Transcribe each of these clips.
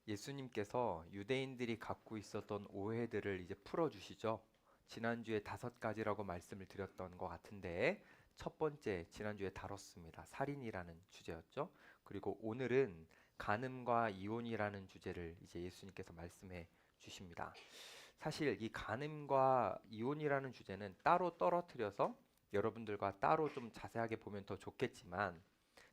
예수님께서 유대인들이 갖고 있었던 오해들을 이제 풀어주시죠. 지난주에 5가지라고 말씀을 드렸던 것 같은데 첫 번째 지난주에 다뤘습니다. 살인이라는 주제였죠. 그리고 오늘은 간음과 이혼이라는 주제를 이제 예수님께서 말씀해 주십니다. 사실 이 간음과 이혼이라는 주제는 따로 떨어뜨려서 여러분들과 따로 좀 자세하게 보면 더 좋겠지만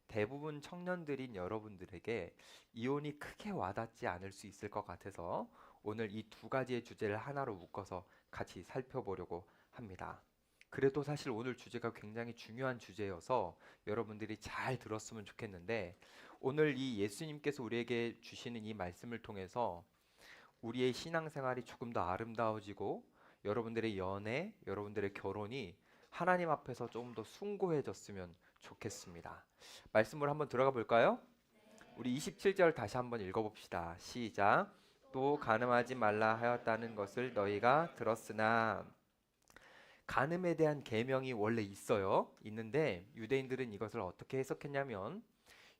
대부분 청년들인 여러분들에게 이혼이 크게 와닿지 않을 수 있을 것 같아서 오늘 이 2가지의 주제를 하나로 묶어서 같이 살펴보려고 합니다. 그래도 사실 오늘 주제가 굉장히 중요한 주제여서 여러분들이 잘 들었으면 좋겠는데 오늘 이 예수님께서 우리에게 주시는 이 말씀을 통해서 우리의 신앙생활이 조금 더 아름다워지고 여러분들의 연애, 여러분들의 결혼이 하나님 앞에서 조금 더 숭고해졌으면 좋겠습니다. 말씀을 한번 들어가 볼까요? 우리 27절 다시 한번 읽어봅시다. 시작. 또 간음하지 말라 하였다는 것을 너희가 들었으나 간음에 대한 계명이 원래 있는데 유대인들은 이것을 어떻게 해석했냐면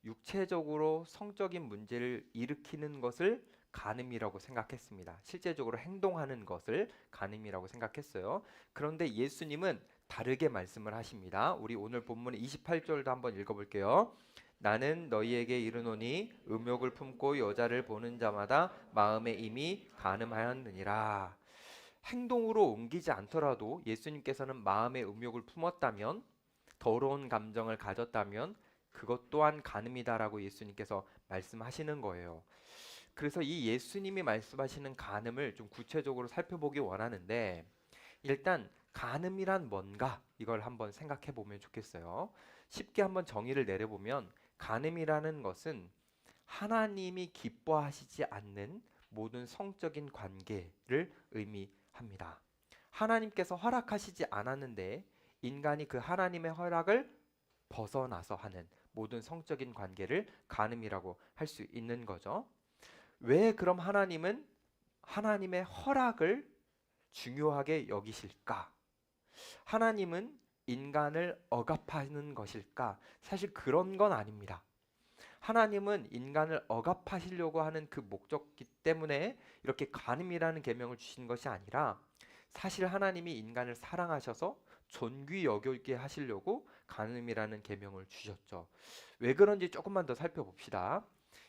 육체적으로 성적인 문제를 일으키는 것을 간음이라고 생각했습니다. 실제적으로 행동하는 것을 간음이라고 생각했어요. 그런데 예수님은 다르게 말씀을 하십니다. 우리 오늘 본문 28절도 한번 읽어볼게요. 나는 너희에게 이르노니 음욕을 품고 여자를 보는 자마다 마음에 이미 간음하였느니라. 행동으로 옮기지 않더라도 예수님께서는 마음의 음욕을 품었다면 더러운 감정을 가졌다면 그것 또한 간음이다라고 예수님께서 말씀하시는 거예요. 그래서 이 예수님이 말씀하시는 간음을 좀 구체적으로 살펴보기 원하는데 일단 간음이란 뭔가 이걸 한번 생각해 보면 좋겠어요. 쉽게 한번 정의를 내려보면 간음이라는 것은 하나님이 기뻐하시지 않는 모든 성적인 관계를 의미합니다. 하나님께서 허락하시지 않았는데 인간이 그 하나님의 허락을 벗어나서 하는 모든 성적인 관계를 간음이라고 할 수 있는 거죠. 왜 그럼 하나님은 하나님의 허락을 중요하게 여기실까? 하나님은 인간을 억압하는 것일까? 사실 그런 건 아닙니다. 하나님은 인간을 억압하시려고 하는 그 목적기 때문에 이렇게 간음이라는 계명을 주신 것이 아니라 사실 하나님이 인간을 사랑하셔서 존귀 여기게 하시려고 간음이라는 계명을 주셨죠. 왜 그런지 조금만 더 살펴봅시다.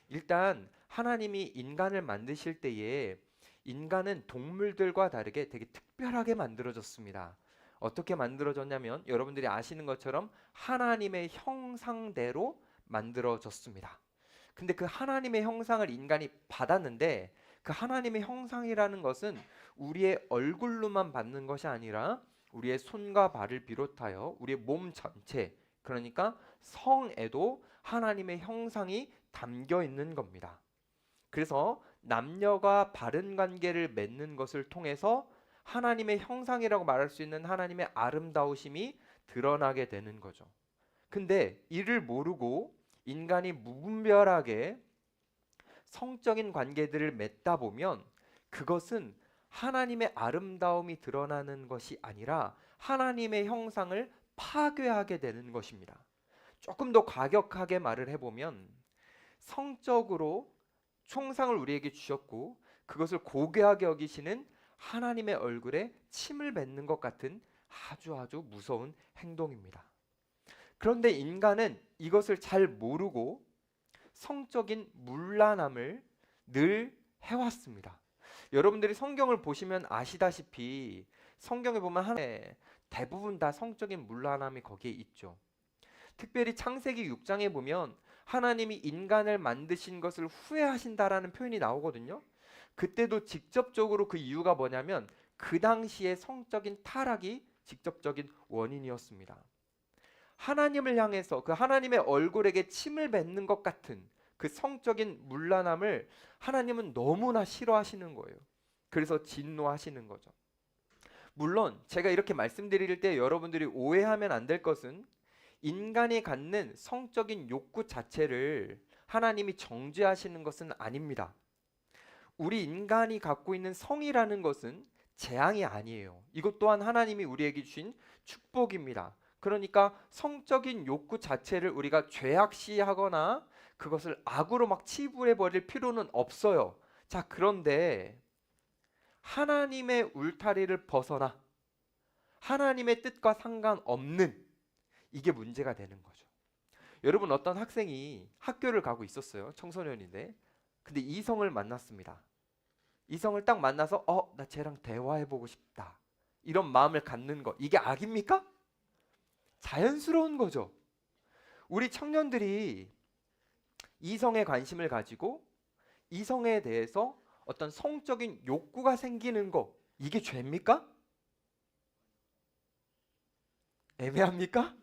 일단 하나님이 인간을 만드실 때에 인간은 동물들과 다르게 되게 특별하게 만들어졌습니다. 어떻게 만들어졌냐면 여러분들이 아시는 것처럼 하나님의 형상대로 만들어졌습니다. 근데 그 하나님의 형상을 인간이 받았는데 그 하나님의 형상이라는 것은 우리의 얼굴로만 받는 것이 아니라 우리의 손과 발을 비롯하여 우리의 몸 전체, 그러니까 성에도 하나님의 형상이 담겨 있는 겁니다. 그래서 남녀가 바른 관계를 맺는 것을 통해서 하나님의 형상이라고 말할 수 있는 하나님의 아름다우심이 드러나게 되는 거죠. 근데 이를 모르고 인간이 무분별하게 성적인 관계들을 맺다 보면 그것은 하나님의 아름다움이 드러나는 것이 아니라 하나님의 형상을 파괴하게 되는 것입니다. 조금 더 과격하게 말을 해보면 성적으로 총상을 우리에게 주셨고 그것을 고귀하게 여기시는 하나님의 얼굴에 침을 뱉는 것 같은 아주 무서운 행동입니다. 그런데 인간은 이것을 잘 모르고 성적인 문란함을 늘 해왔습니다. 여러분들이 성경을 보시면 아시다시피 성경에 보면 대부분 다 성적인 문란함이 거기에 있죠. 특별히 창세기 6장에 보면 하나님이 인간을 만드신 것을 후회하신다라는 표현이 나오거든요. 그때도 직접적으로 그 이유가 뭐냐면 그 당시의 성적인 타락이 직접적인 원인이었습니다. 하나님을 향해서 그 하나님의 얼굴에게 침을 뱉는 것 같은 그 성적인 문란함을 하나님은 너무나 싫어하시는 거예요. 그래서 진노하시는 거죠. 물론 제가 이렇게 말씀드릴 때 여러분들이 오해하면 안 될 것은 인간이 갖는 성적인 욕구 자체를 하나님이 정죄하시는 것은 아닙니다. 우리 인간이 갖고 있는 성이라는 것은 재앙이 아니에요. 이것 또한 하나님이 우리에게 주신 축복입니다. 그러니까 성적인 욕구 자체를 우리가 죄악시하거나 그것을 악으로 막 치부해 버릴 필요는 없어요. 자, 그런데 하나님의 울타리를 벗어나 하나님의 뜻과 상관없는 이게 문제가 되는 거죠. 여러분, 어떤 학생이 학교를 가고 있었어요. 청소년인데. 근데 이성을 만났습니다. 이성을 딱 만나서 나 쟤랑 대화해보고 싶다. 이런 마음을 갖는 거. 이게 악입니까? 자연스러운 거죠. 우리 청년들이 이성에 관심을 가지고 이성에 대해서 어떤 성적인 욕구가 생기는 거. 이게 죄입니까? 애매합니까?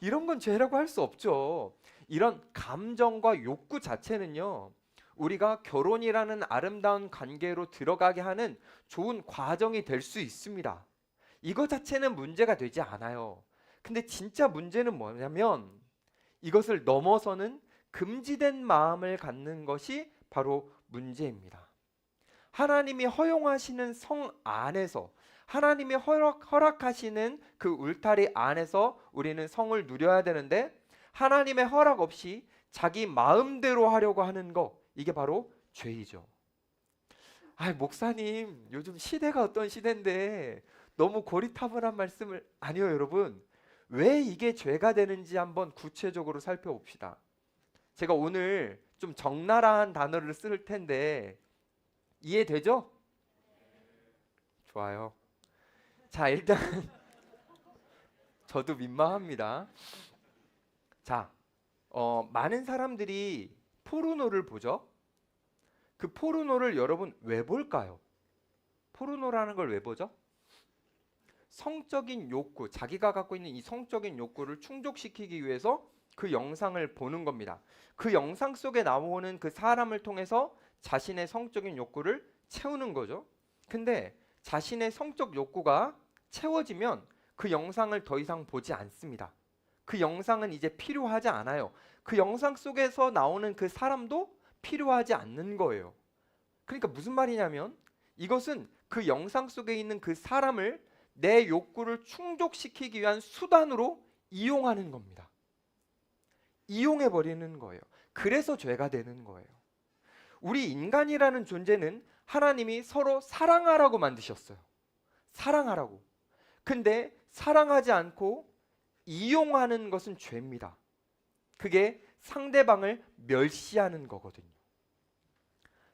이런 건 죄라고 할 수 없죠. 이런 감정과 욕구 자체는요, 우리가 결혼이라는 아름다운 관계로 들어가게 하는 좋은 과정이 될 수 있습니다. 이거 자체는 문제가 되지 않아요. 근데 진짜 문제는 뭐냐면 이것을 넘어서는 금지된 마음을 갖는 것이 바로 문제입니다. 하나님이 허용하시는 성 안에서, 하나님이 허락하시는 그 울타리 안에서 우리는 성을 누려야 되는데, 하나님의 허락 없이 자기 마음대로 하려고 하는 거, 이게 바로 죄이죠. 목사님, 요즘 시대가 어떤 시대인데 너무 고리타분한 말씀을. 아니요, 여러분. 왜 이게 죄가 되는지 한번 구체적으로 살펴봅시다. 제가 오늘 좀 적나라한 단어를 쓸 텐데 이해되죠? 좋아요. 자, 일단 저도 민망합니다. 자, 많은 사람들이 포르노를 보죠. 그 포르노를 여러분 왜 볼까요? 포르노라는 걸 왜 보죠? 성적인 욕구, 자기가 갖고 있는 이 성적인 욕구를 충족시키기 위해서 그 영상을 보는 겁니다. 그 영상 속에 나오는 그 사람을 통해서 자신의 성적인 욕구를 채우는 거죠. 근데 자신의 성적 욕구가 채워지면 그 영상을 더 이상 보지 않습니다. 그 영상은 이제 필요하지 않아요. 그 영상 속에서 나오는 그 사람도 필요하지 않는 거예요. 그러니까 무슨 말이냐면 이것은 그 영상 속에 있는 그 사람을 내 욕구를 충족시키기 위한 수단으로 이용하는 겁니다. 이용해 버리는 거예요. 그래서 죄가 되는 거예요. 우리 인간이라는 존재는 하나님이 서로 사랑하라고 만드셨어요. 사랑하라고. 근데 사랑하지 않고 이용하는 것은 죄입니다. 그게 상대방을 멸시하는 거거든요.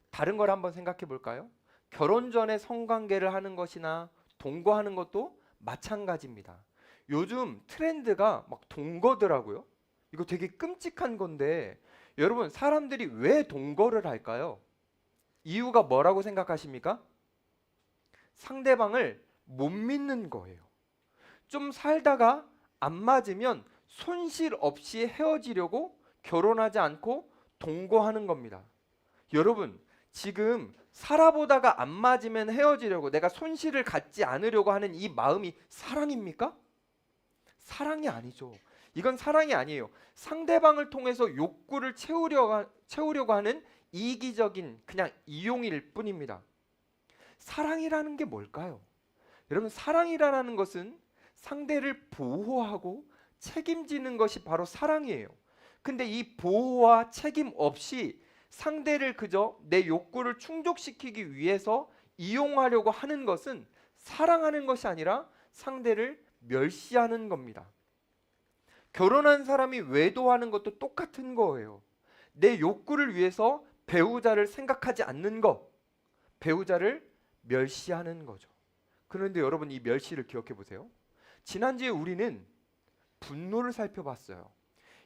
다른 걸 한번 생각해 볼까요? 결혼 전에 성관계를 하는 것이나 동거하는 것도 마찬가지입니다. 요즘 트렌드가 막 동거더라고요. 이거 되게 끔찍한 건데 여러분, 사람들이 왜 동거를 할까요? 이유가 뭐라고 생각하십니까? 상대방을 못 믿는 거예요. 좀 살다가 안 맞으면 손실 없이 헤어지려고 결혼하지 않고 동거하는 겁니다. 여러분, 지금 살아보다가 안 맞으면 헤어지려고, 내가 손실을 갖지 않으려고 하는 이 마음이 사랑입니까? 사랑이 아니죠. 이건 사랑이 아니에요. 상대방을 통해서 욕구를 채우려고 하는 이기적인 그냥 이용일 뿐입니다. 사랑이라는 게 뭘까요? 여러분, 사랑이라는 것은 상대를 보호하고 책임지는 것이 바로 사랑이에요. 근데 이 보호와 책임 없이 상대를 그저 내 욕구를 충족시키기 위해서 이용하려고 하는 것은 사랑하는 것이 아니라 상대를 멸시하는 겁니다. 결혼한 사람이 외도하는 것도 똑같은 거예요. 내 욕구를 위해서 배우자를 생각하지 않는 것, 배우자를 멸시하는 거죠. 그런데 여러분, 이 멸시를 기억해 보세요. 지난주에 우리는 분노를 살펴봤어요.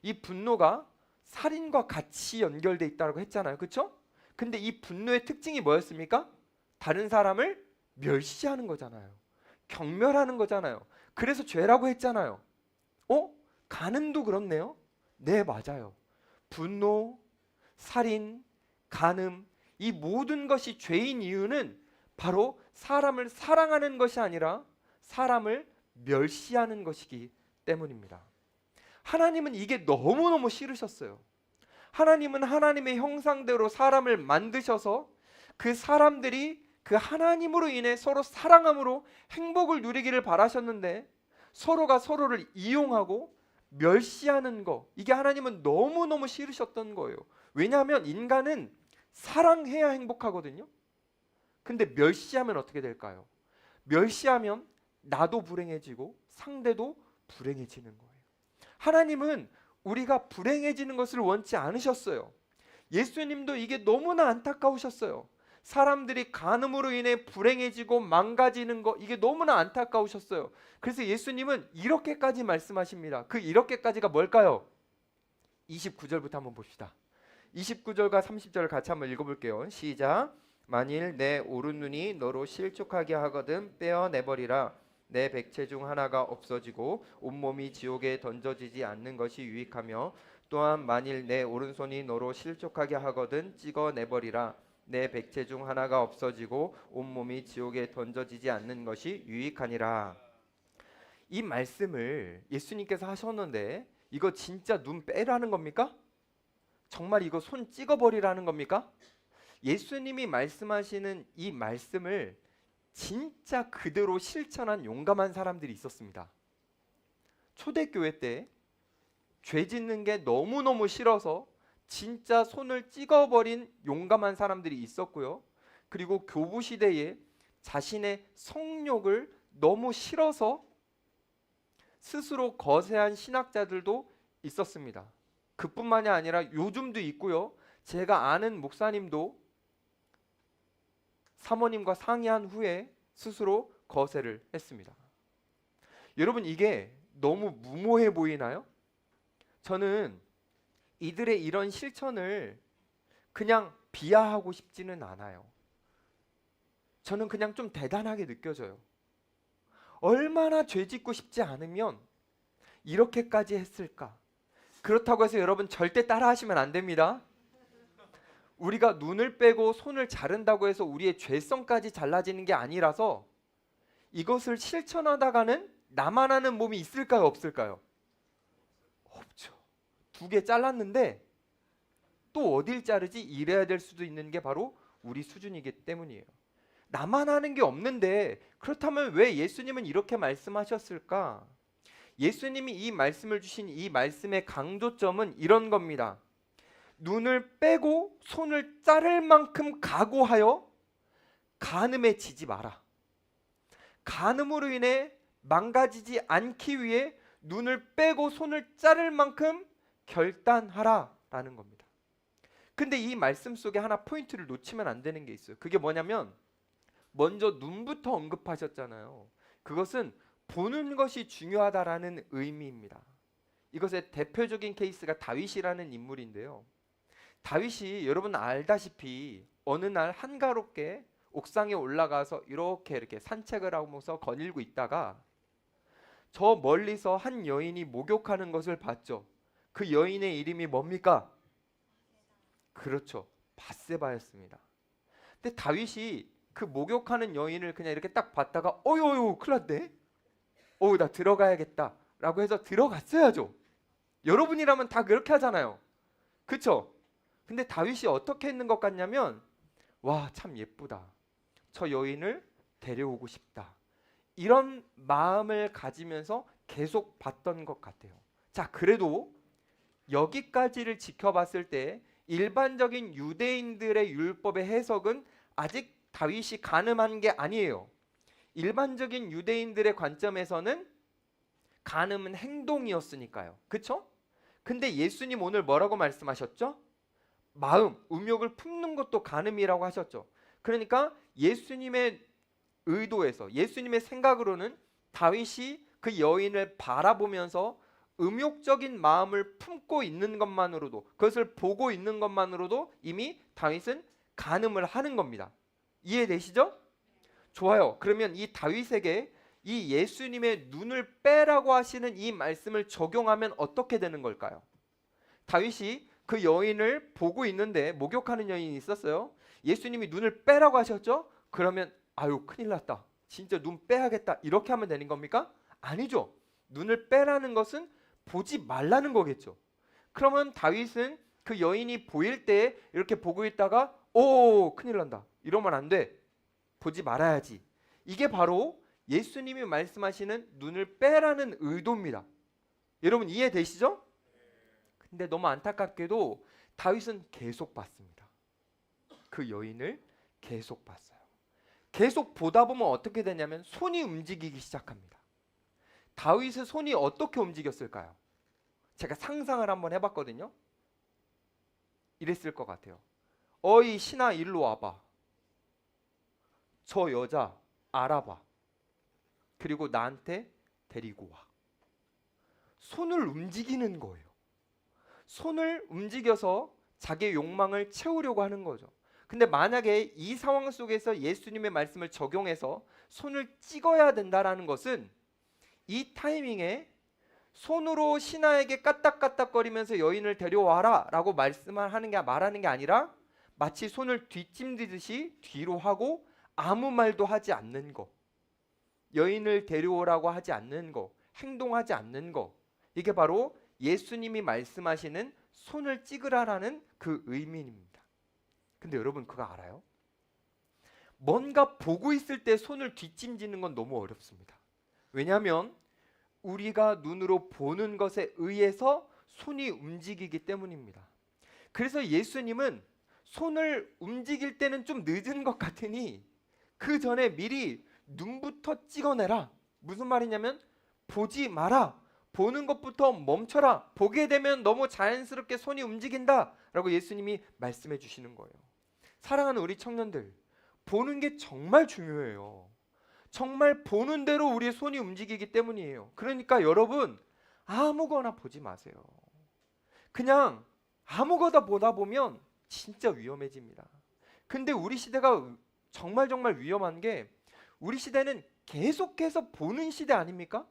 이 분노가 살인과 같이 연결돼 있다고 했잖아요. 그렇죠? 근데 이 분노의 특징이 뭐였습니까? 다른 사람을 멸시하는 거잖아요. 경멸하는 거잖아요. 그래서 죄라고 했잖아요. 간음도 그렇네요. 네, 맞아요. 분노, 살인, 간음, 이 모든 것이 죄인 이유는 바로 사람을 사랑하는 것이 아니라 사람을 멸시하는 것이기 때문입니다. 하나님은 이게 너무너무 싫으셨어요. 하나님은 하나님의 형상대로 사람을 만드셔서 그 사람들이 그 하나님으로 인해 서로 사랑함으로 행복을 누리기를 바라셨는데 서로가 서로를 이용하고 멸시하는 거, 이게 하나님은 너무너무 싫으셨던 거예요. 왜냐하면 인간은 사랑해야 행복하거든요. 근데 멸시하면 어떻게 될까요? 멸시하면 나도 불행해지고 상대도 불행해지는 거예요. 하나님은 우리가 불행해지는 것을 원치 않으셨어요. 예수님도 이게 너무나 안타까우셨어요. 사람들이 간음으로 인해 불행해지고 망가지는 거, 이게 너무나 안타까우셨어요. 그래서 예수님은 이렇게까지 말씀하십니다. 그 이렇게까지가 뭘까요? 29절부터 한번 봅시다. 29절과 30절을 같이 한번 읽어볼게요. 시작. 만일 내 오른눈이 너로 실족하게 하거든 떼어내버리라. 내 백체 중 하나가 없어지고 온몸이 지옥에 던져지지 않는 것이 유익하며, 또한 만일 내 오른손이 너로 실족하게 하거든 찍어내버리라. 내 백체 중 하나가 없어지고 온몸이 지옥에 던져지지 않는 것이 유익하니라. 이 말씀을 예수님께서 하셨는데 이거 진짜 눈 빼라는 겁니까? 정말 이거 손 찍어버리라는 겁니까? 예수님이 말씀하시는 이 말씀을 진짜 그대로 실천한 용감한 사람들이 있었습니다. 초대교회 때 죄 짓는 게 너무너무 싫어서 진짜 손을 찍어버린 용감한 사람들이 있었고요. 그리고 교부 시대에 자신의 성욕을 너무 싫어서 스스로 거세한 신학자들도 있었습니다. 그뿐만이 아니라 요즘도 있고요. 제가 아는 목사님도 사모님과 상의한 후에 스스로 거세를 했습니다. 여러분, 이게 너무 무모해 보이나요? 저는 이들의 이런 실천을 그냥 비하하고 싶지는 않아요. 저는 그냥 좀 대단하게 느껴져요. 얼마나 죄 짓고 싶지 않으면 이렇게까지 했을까? 그렇다고 해서 여러분 절대 따라 하시면 안 됩니다. 우리가 눈을 빼고 손을 자른다고 해서 우리의 죄성까지 잘라지는 게 아니라서, 이것을 실천하다가는 나만 하는 몸이 있을까요, 없을까요? 없죠. 2개 잘랐는데 또 어딜 자르지? 이래야 될 수도 있는 게 바로 우리 수준이기 때문이에요. 나만 하는 게 없는데, 그렇다면 왜 예수님은 이렇게 말씀하셨을까? 예수님이 이 말씀을 주신 이 말씀의 강조점은 이런 겁니다. 눈을 빼고 손을 자를 만큼 각오하여 간음에 지지 마라. 간음으로 인해 망가지지 않기 위해 눈을 빼고 손을 자를 만큼 결단하라 라는 겁니다. 근데 이 말씀 속에 하나 포인트를 놓치면 안 되는 게 있어요. 그게 뭐냐면, 먼저 눈부터 언급하셨잖아요. 그것은 보는 것이 중요하다라는 의미입니다. 이것의 대표적인 케이스가 다윗이라는 인물인데요. 다윗이 여러분 알다시피 어느 날 한가롭게 옥상에 올라가서 이렇게 산책을 하면서 거닐고 있다가 저 멀리서 한 여인이 목욕하는 것을 봤죠. 그 여인의 이름이 뭡니까? 그렇죠, 바세바였습니다. 근데 다윗이 그 목욕하는 여인을 그냥 이렇게 딱 봤다가 어휴 큰일 났네, 나 들어가야겠다 라고 해서 들어갔어야죠. 여러분이라면 다 그렇게 하잖아요. 그쵸? 근데 다윗이 어떻게 했는 것 같냐면, 와, 참 예쁘다, 저 여인을 데려오고 싶다, 이런 마음을 가지면서 계속 봤던 것 같아요. 자, 그래도 여기까지를 지켜봤을 때 일반적인 유대인들의 율법의 해석은 아직 다윗이 간음한 게 아니에요. 일반적인 유대인들의 관점에서는 간음은 행동이었으니까요. 그렇죠? 근데 예수님 오늘 뭐라고 말씀하셨죠? 마음, 음욕을 품는 것도 간음이라고 하셨죠. 그러니까 예수님의 의도에서, 예수님의 생각으로는 다윗이 그 여인을 바라보면서 음욕적인 마음을 품고 있는 것만으로도, 그것을 보고 있는 것만으로도 이미 다윗은 간음을 하는 겁니다. 이해되시죠? 좋아요. 그러면 이 다윗에게 이 예수님의 눈을 빼라고 하시는 이 말씀을 적용하면 어떻게 되는 걸까요? 다윗이 그 여인을 보고 있는데, 목욕하는 여인이 있었어요. 예수님이 눈을 빼라고 하셨죠? 그러면 아유 큰일 났다, 진짜 눈 빼야겠다, 이렇게 하면 되는 겁니까? 아니죠. 눈을 빼라는 것은 보지 말라는 거겠죠. 그러면 다윗은 그 여인이 보일 때 이렇게 보고 있다가 큰일 난다, 이러면 안 돼, 보지 말아야지. 이게 바로 예수님이 말씀하시는 눈을 빼라는 의도입니다. 여러분 이해되시죠? 근데 너무 안타깝게도 다윗은 계속 봤습니다. 그 여인을 계속 봤어요. 계속 보다 보면 어떻게 되냐면 손이 움직이기 시작합니다. 다윗의 손이 어떻게 움직였을까요? 제가 상상을 한번 해봤거든요. 이랬을 것 같아요. 어이 신아 일로 와봐. 저 여자 알아봐. 그리고 나한테 데리고 와. 손을 움직이는 거예요. 손을 움직여서 자기의 욕망을 채우려고 하는 거죠. 근데 만약에 이 상황 속에서 예수님의 말씀을 적용해서 손을 찍어야 된다라는 것은 이 타이밍에 손으로 신하에게 까딱까딱거리면서 여인을 데려와라 라고 말하는 게 아니라 마치 손을 뒷짐지듯이 뒤로 하고 아무 말도 하지 않는 거, 여인을 데려오라고 하지 않는 거, 행동하지 않는 거, 이게 바로 예수님이 말씀하시는 손을 찍으라라는 그 의미입니다. 근데 여러분 그거 알아요? 뭔가 보고 있을 때 손을 뒷짐지는 건 너무 어렵습니다. 왜냐하면 우리가 눈으로 보는 것에 의해서 손이 움직이기 때문입니다. 그래서 예수님은 손을 움직일 때는 좀 늦은 것 같으니 그 전에 미리 눈부터 찍어내라. 무슨 말이냐면 보지 마라. 보는 것부터 멈춰라. 보게 되면 너무 자연스럽게 손이 움직인다 라고 예수님이 말씀해 주시는 거예요. 사랑하는 우리 청년들, 보는 게 정말 중요해요. 정말 보는 대로 우리의 손이 움직이기 때문이에요. 그러니까 여러분 아무거나 보지 마세요. 그냥 아무거나 보다 보면 진짜 위험해집니다. 근데 우리 시대가 정말 위험한 게 우리 시대는 계속해서 보는 시대 아닙니까?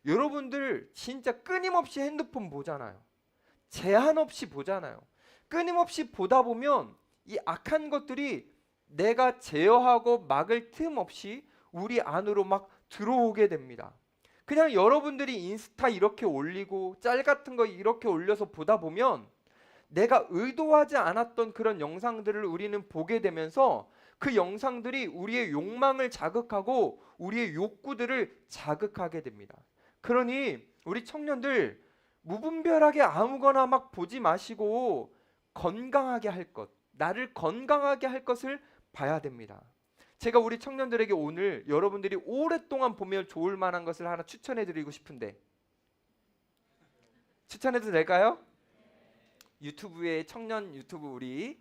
여러분들 진짜 끊임없이 핸드폰 보잖아요. 제한 없이 보잖아요. 끊임없이 보다 보면 이 악한 것들이 내가 제어하고 막을 틈 없이 우리 안으로 막 들어오게 됩니다. 그냥 여러분들이 인스타 이렇게 올리고 짤 같은 거 이렇게 올려서 보다 보면 내가 의도하지 않았던 그런 영상들을 우리는 보게 되면서 그 영상들이 우리의 욕망을 자극하고 우리의 욕구들을 자극하게 됩니다. 그러니 우리 청년들 무분별하게 아무거나 막 보지 마시고 건강하게 할 것, 나를 건강하게 할 것을 봐야 됩니다. 제가 우리 청년들에게 오늘 여러분들이 오랫동안 보면 좋을 만한 것을 하나 추천해 드리고 싶은데 추천해도 될까요? 유튜브에 청년 유튜브 우리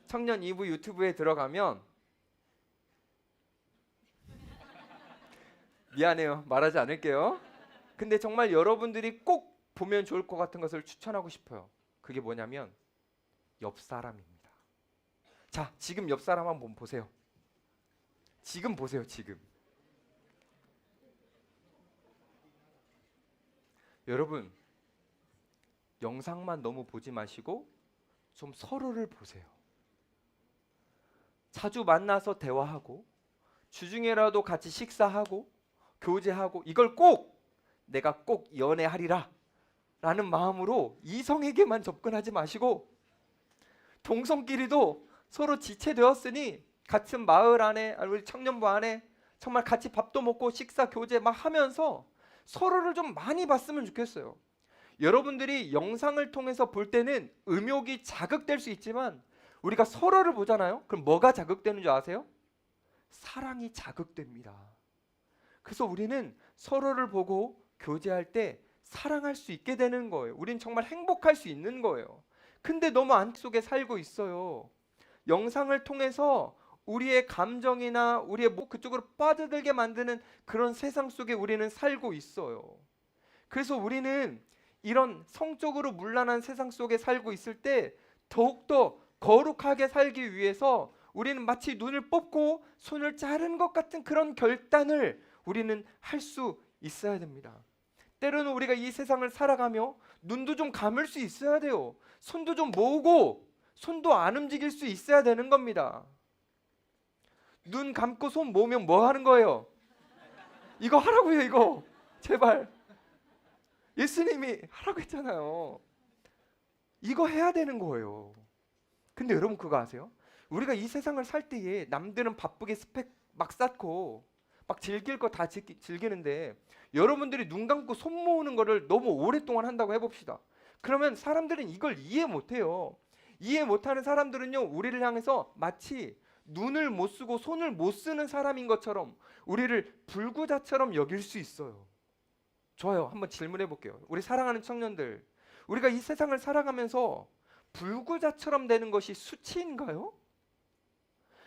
청년 2부 유튜브에 들어가면 미안해요. 말하지 않을게요. 근데 정말 여러분들이 꼭 보면 좋을 것 같은 것을 추천하고 싶어요. 그게 뭐냐면 옆 사람입니다. 자, 지금 옆 사람 한번 보세요. 지금 보세요, 지금. 여러분, 영상만 너무 보지 마시고 좀 서로를 보세요. 자주 만나서 대화하고 주중에라도 같이 식사하고 교제하고 이걸 꼭 내가 꼭 연애하리라 라는 마음으로 이성에게만 접근하지 마시고 동성끼리도 서로 지체되었으니 같은 마을 안에 우리 청년부 안에 정말 같이 밥도 먹고 식사 교제 막 하면서 서로를 좀 많이 봤으면 좋겠어요. 여러분들이 영상을 통해서 볼 때는 음욕이 자극될 수 있지만 우리가 서로를 보잖아요. 그럼 뭐가 자극되는 줄 아세요? 사랑이 자극됩니다. 그래서 우리는 서로를 보고 교제할 때 사랑할 수 있게 되는 거예요. 우리는 정말 행복할 수 있는 거예요. 근데 너무 안속에 살고 있어요. 영상을 통해서 우리의 감정이나 우리의 그쪽으로 빠져들게 만드는 그런 세상 속에 우리는 살고 있어요. 그래서 우리는 이런 성적으로 문란한 세상 속에 살고 있을 때 더욱더 거룩하게 살기 위해서 우리는 마치 눈을 뽑고 손을 자른 것 같은 그런 결단을 우리는 할 수 있어야 됩니다. 때로는 우리가 이 세상을 살아가며 눈도 좀 감을 수 있어야 돼요. 손도 좀 모으고 손도 안 움직일 수 있어야 되는 겁니다. 눈 감고 손 모으면 뭐 하는 거예요? 이거 하라고요, 이거. 제발. 예수님이 하라고 했잖아요. 이거 해야 되는 거예요. 근데 여러분 그거 아세요? 우리가 이 세상을 살 때에 남들은 바쁘게 스펙 막 쌓고 막 즐길 거 다 즐기는데 여러분들이 눈 감고 손 모으는 거를 너무 오랫동안 한다고 해봅시다. 그러면 사람들은 이걸 이해 못해요. 이해 못하는 사람들은요, 우리를 향해서 마치 눈을 못 쓰고 손을 못 쓰는 사람인 것처럼 우리를 불구자처럼 여길 수 있어요. 좋아요. 한번 질문해 볼게요. 우리 사랑하는 청년들, 우리가 이 세상을 살아가면서 불구자처럼 되는 것이 수치인가요?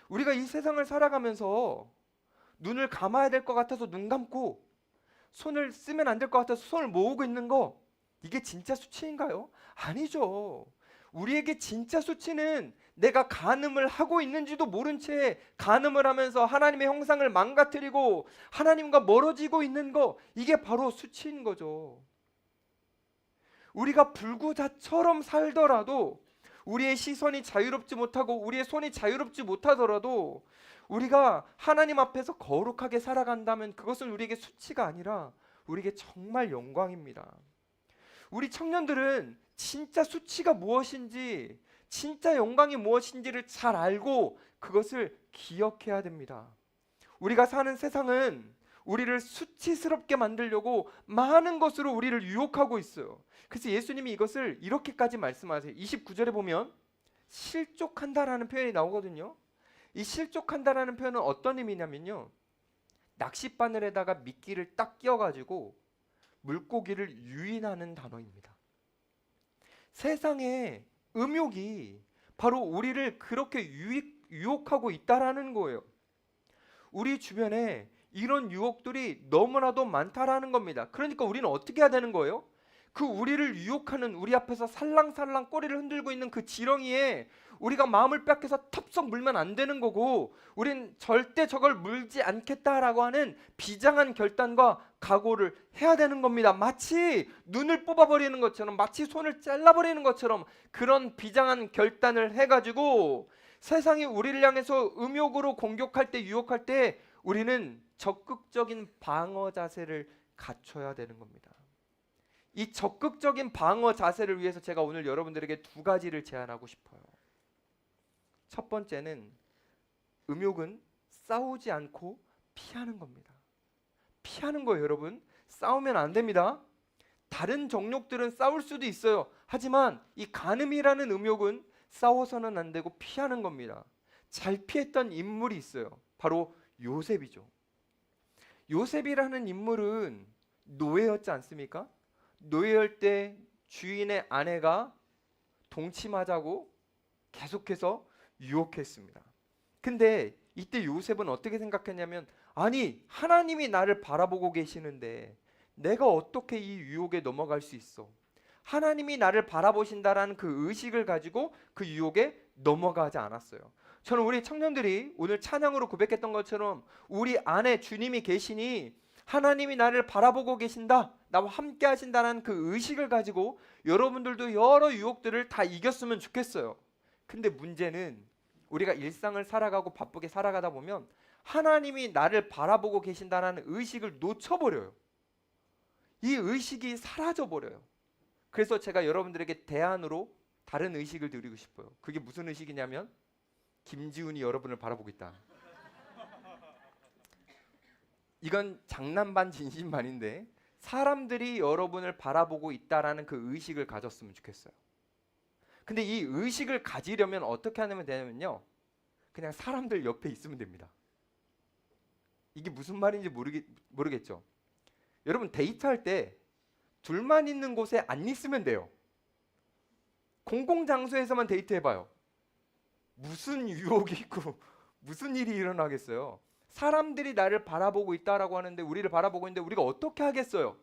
우리가 이 세상을 살아가면서 눈을 감아야 될 것 같아서 눈 감고 손을 쓰면 안 될 것 같아서 손을 모으고 있는 거, 이게 진짜 수치인가요? 아니죠. 우리에게 진짜 수치는 내가 간음을 하고 있는지도 모른 채 간음을 하면서 하나님의 형상을 망가뜨리고 하나님과 멀어지고 있는 거, 이게 바로 수치인 거죠. 우리가 불구자처럼 살더라도, 우리의 시선이 자유롭지 못하고 우리의 손이 자유롭지 못하더라도 우리가 하나님 앞에서 거룩하게 살아간다면 그것은 우리에게 수치가 아니라 우리에게 정말 영광입니다. 우리 청년들은 진짜 수치가 무엇인지, 진짜 영광이 무엇인지를 잘 알고 그것을 기억해야 됩니다. 우리가 사는 세상은 우리를 수치스럽게 만들려고 많은 것으로 우리를 유혹하고 있어요. 그래서 예수님이 이것을 이렇게까지 말씀하세요. 29절에 보면 실족한다라는 표현이 나오거든요. 이 실족한다라는 표현은 어떤 의미냐면요, 낚싯바늘에다가 미끼를 딱 끼워가지고 물고기를 유인하는 단어입니다. 세상에 음욕이 바로 우리를 그렇게 유혹하고 있다라는 거예요. 우리 주변에 이런 유혹들이 너무나도 많다라는 겁니다. 그러니까 우리는 어떻게 해야 되는 거예요? 그 우리를 유혹하는, 우리 앞에서 살랑살랑 꼬리를 흔들고 있는 그 지렁이에 우리가 마음을 뺏겨서 텁썩 물면 안 되는 거고, 우린 절대 저걸 물지 않겠다라고 하는 비장한 결단과 각오를 해야 되는 겁니다. 마치 눈을 뽑아버리는 것처럼, 마치 손을 잘라버리는 것처럼 그런 비장한 결단을 해가지고 세상이 우리를 향해서 음욕으로 공격할 때, 유혹할 때 우리는 적극적인 방어 자세를 갖춰야 되는 겁니다. 이 적극적인 방어 자세를 위해서 제가 오늘 여러분들에게 두 가지를 제안하고 싶어요. 첫 번째는, 음욕은 싸우지 않고 피하는 겁니다. 피하는 거예요, 여러분. 싸우면 안 됩니다. 다른 정욕들은 싸울 수도 있어요. 하지만 이 간음이라는 음욕은 싸워서는 안 되고 피하는 겁니다. 잘 피했던 인물이 있어요. 바로 요셉이죠. 요셉이라는 인물은 노예였지 않습니까? 노예할 때 주인의 아내가 동침하자고 계속해서 유혹했습니다. 근데 이때 요셉은 어떻게 생각했냐면, 아니, 하나님이 나를 바라보고 계시는데 내가 어떻게 이 유혹에 넘어갈 수 있어? 하나님이 나를 바라보신다라는 그 의식을 가지고 그 유혹에 넘어가지 않았어요. 저는 우리 청년들이 오늘 찬양으로 고백했던 것처럼 우리 안에 주님이 계시니 하나님이 나를 바라보고 계신다, 나와 함께 하신다는 그 의식을 가지고 여러분들도 여러 유혹들을 다 이겼으면 좋겠어요. 근데 문제는 우리가 일상을 살아가고 바쁘게 살아가다 보면 하나님이 나를 바라보고 계신다는 의식을 놓쳐버려요. 이 의식이 사라져버려요. 그래서 제가 여러분들에게 대안으로 다른 의식을 드리고 싶어요. 그게 무슨 의식이냐면, 김지훈이 여러분을 바라보고 있다. 이건 장난 반 진심 반인데, 사람들이 여러분을 바라보고 있다라는 그 의식을 가졌으면 좋겠어요. 근데 이 의식을 가지려면 어떻게 하면 되냐면요, 그냥 사람들 옆에 있으면 됩니다. 이게 무슨 말인지 모르겠죠? 여러분, 데이트할 때 둘만 있는 곳에 안 있으면 돼요. 공공장소에서만 데이트해봐요. 무슨 유혹이 있고 무슨 일이 일어나겠어요? 사람들이 나를 바라보고 있다라고 하는데, 우리를 바라보고 있는데 우리가 어떻게 하겠어요?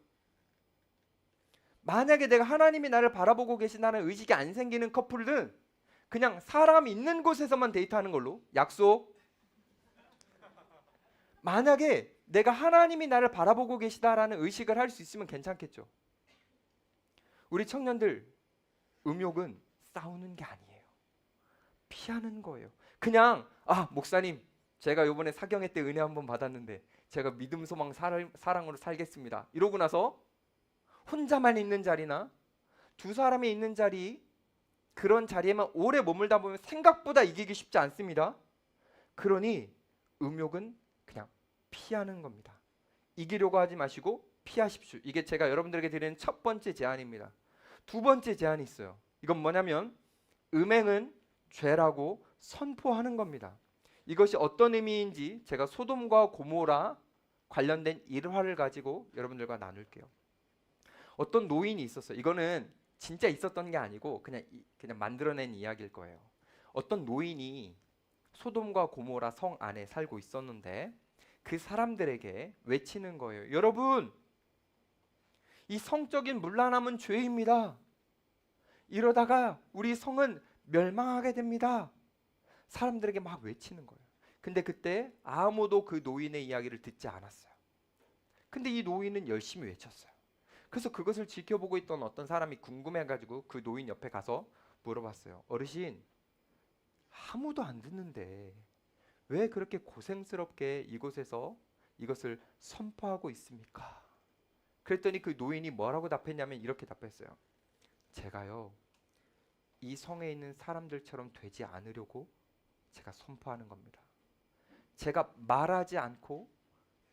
만약에 내가 하나님이 나를 바라보고 계신다는 의식이 안 생기는 커플은 그냥 사람 있는 곳에서만 데이트하는 걸로 약속. 만약에 내가 하나님이 나를 바라보고 계시다라는 의식을 할 수 있으면 괜찮겠죠. 우리 청년들, 음욕은 싸우는 게 아니에요. 피하는 거예요. 그냥 목사님, 제가 이번에 사경회 때 은혜 한번 받았는데 제가 믿음, 소망, 사랑으로 살겠습니다, 이러고 나서 혼자만 있는 자리나 두 사람이 있는 자리, 그런 자리에만 오래 머물다 보면 생각보다 이기기 쉽지 않습니다. 그러니 음욕은 그냥 피하는 겁니다. 이기려고 하지 마시고 피하십시오. 이게 제가 여러분들에게 드리는 첫 번째 제안입니다. 두 번째 제안이 있어요. 이건 뭐냐면 음행은 죄라고 선포하는 겁니다. 이것이 어떤 의미인지 제가 소돔과 고모라 관련된 일화를 가지고 여러분들과 나눌게요. 어떤 노인이 있었어요. 이거는 진짜 있었던 게 아니고 그냥 만들어낸 이야기일 거예요. 어떤 노인이 소돔과 고모라 성 안에 살고 있었는데 그 사람들에게 외치는 거예요. 여러분, 이 성적인 문란함은 죄입니다. 이러다가 우리 성은 멸망하게 됩니다. 사람들에게 막 외치는 거예요. 근데 그때 아무도 그 노인의 이야기를 듣지 않았어요. 근데 이 노인은 열심히 외쳤어요. 그래서 그것을 지켜보고 있던 어떤 사람이 궁금해가지고 그 노인 옆에 가서 물어봤어요. 어르신, 아무도 안 듣는데 왜 그렇게 고생스럽게 이곳에서 이것을 선포하고 있습니까? 그랬더니 그 노인이 뭐라고 답했냐면 이렇게 답했어요. 제가요, 이 성에 있는 사람들처럼 되지 않으려고 제가 선포하는 겁니다. 제가 말하지 않고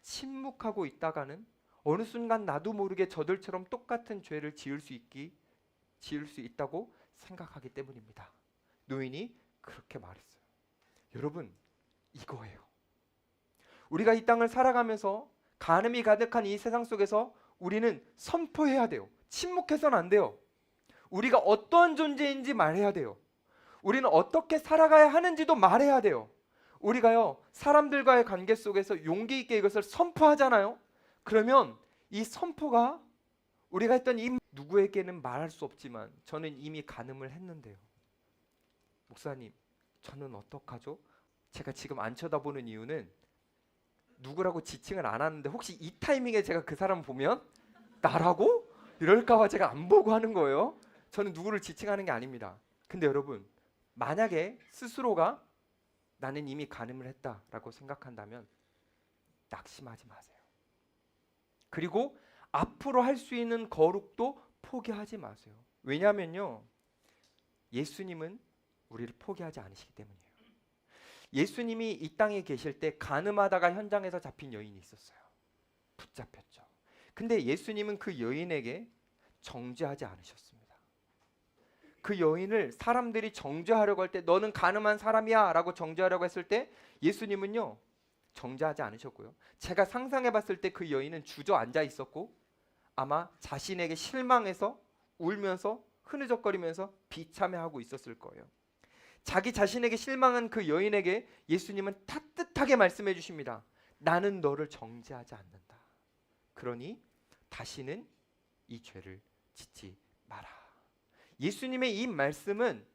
침묵하고 있다가는 어느 순간 나도 모르게 저들처럼 똑같은 죄를 지을 수 있다고 생각하기 때문입니다. 노인이 그렇게 말했어요. 여러분, 이거예요. 우리가 이 땅을 살아가면서 간음이 가득한 이 세상 속에서 우리는 선포해야 돼요. 침묵해서는 안 돼요. 우리가 어떠한 존재인지 말해야 돼요. 우리는 어떻게 살아가야 하는지도 말해야 돼요. 우리가요, 사람들과의 관계 속에서 용기 있게 이것을 선포하잖아요. 그러면 이 선포가 우리가 했던 이 누구에게는 말할 수 없지만 저는 이미 간음을 했는데요. 목사님, 저는 어떡하죠? 제가 지금 안 쳐다보는 이유는 누구라고 지칭을 안 하는데 혹시 이 타이밍에 제가 그 사람 보면 나라고? 이럴까 봐 제가 안 보고 하는 거예요. 저는 누구를 지칭하는 게 아닙니다. 근데 여러분, 만약에 스스로가 나는 이미 간음을 했다라고 생각한다면 낙심하지 마세요. 그리고 앞으로 할 수 있는 거룩도 포기하지 마세요. 왜냐하면요, 예수님은 우리를 포기하지 않으시기 때문이에요. 예수님이 이 땅에 계실 때 간음하다가 현장에서 잡힌 여인이 있었어요. 붙잡혔죠. 근데 예수님은 그 여인에게 정죄하지 않으셨습니다. 그 여인을 사람들이 정죄하려고 할 때 너는 간음한 사람이야 라고 정죄하려고 했을 때 예수님은요, 정죄하지 않으셨고요. 제가 상상해 봤을 때 그 여인은 주저앉아 있었고 아마 자신에게 실망해서 울면서 흐느적거리면서 비참해하고 있었을 거예요. 자기 자신에게 실망한 그 여인에게 예수님은 따뜻하게 말씀해 주십니다. 나는 너를 정죄하지 않는다. 그러니 다시는 이 죄를 짓지 마라. 예수님의 이 말씀은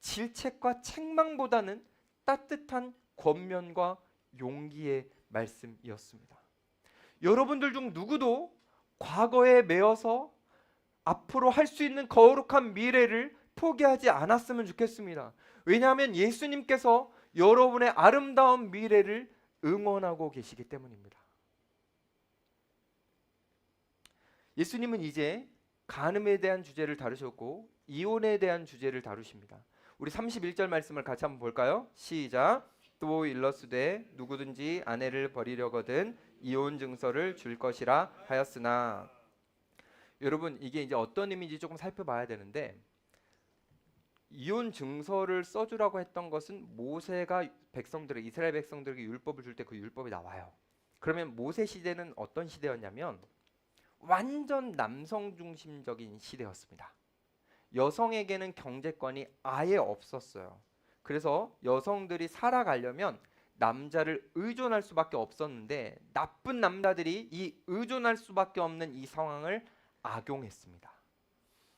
질책과 책망보다는 따뜻한 권면과 용기의 말씀이었습니다. 여러분들 중 누구도 과거에 매여서 앞으로 할 수 있는 거룩한 미래를 포기하지 않았으면 좋겠습니다. 왜냐하면 예수님께서 여러분의 아름다운 미래를 응원하고 계시기 때문입니다. 예수님은 이제 간음에 대한 주제를 다루셨고 이혼에 대한 주제를 다루십니다. 우리 31절 말씀을 같이 한번 볼까요? 시작. 또 일러스되 누구든지 아내를 버리려거든 이혼 증서를 줄 것이라 하였으나. 여러분, 이게 이제 어떤 의미인지 조금 살펴봐야 되는데, 이혼 증서를 써주라고 했던 것은 모세가 이스라엘 백성들에게 율법을 줄 때 그 율법이 나와요. 그러면 모세 시대는 어떤 시대였냐면 완전 남성 중심적인 시대였습니다. 여성에게는 경제권이 아예 없었어요. 그래서 여성들이 살아가려면 남자를 의존할 수밖에 없었는데 나쁜 남자들이 이 의존할 수밖에 없는 이 상황을 악용했습니다.